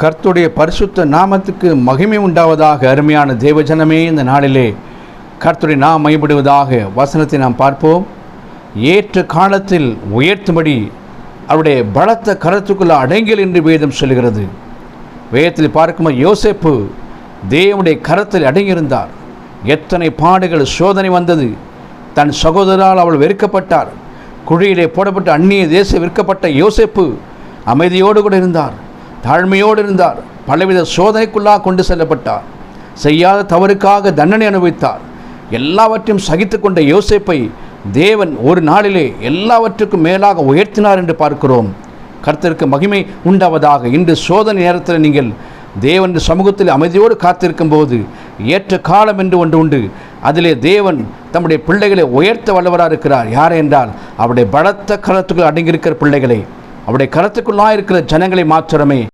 கர்த்தருடைய பரிசுத்த நாமத்துக்கு மகிமை உண்டாவதாக. அருமையான தேவஜனமே, இந்த நாளிலே கர்த்தருடைய நாம் மையப்படுவதாக. வசனத்தை நாம் பார்ப்போம். ஏற்ற காலத்தில் உயர்த்தும்படி அவருடைய பலத்த கரத்துக்குள்ள அடங்கியல் என்று வேதம் சொல்கிறது. வேதத்தில் பார்க்கும்போது யோசேப்பு தேவனுடைய கரத்தில் அடங்கியிருந்தார். எத்தனை பாடுகள் சோதனை வந்தது. தன் சகோதரால் அவள் வெறுக்கப்பட்டார். குழியிலே போடப்பட்ட அந்நிய தேசம் விற்கப்பட்ட யோசேப்பு அமைதியோடு கூட இருந்தார், தாழ்மையோடு இருந்தார். பலவித சோதனைக்குள்ளாக கொண்டு செல்லப்பட்டார். செய்யாத தவறுக்காக தண்டனை அனுபவித்தார். எல்லாவற்றையும் சகித்து கொண்ட யோசேப்பை தேவன் ஒரு நாளிலே எல்லாவற்றுக்கும் மேலாக உயர்த்தினார் என்று பார்க்கிறோம். கர்த்தருக்கு மகிமை உண்டாவதாக. இன்று சோதனை நேரத்தில் நீங்கள் தேவன் சமூகத்தில் அமைதியோடு காத்திருக்கும் போது ஏற்ற காலம் என்று ஒன்று உண்டு. அதிலே தேவன் தம்முடைய பிள்ளைகளை உயர்த்த வல்லவராக இருக்கிறார். யார் என்றால் அவருடைய பலத்த கரத்துக்குள் அடங்கியிருக்கிற பிள்ளைகளை, அவருடைய கரத்துக்குள்ளாக இருக்கிற ஜனங்களை மாத்திரமே.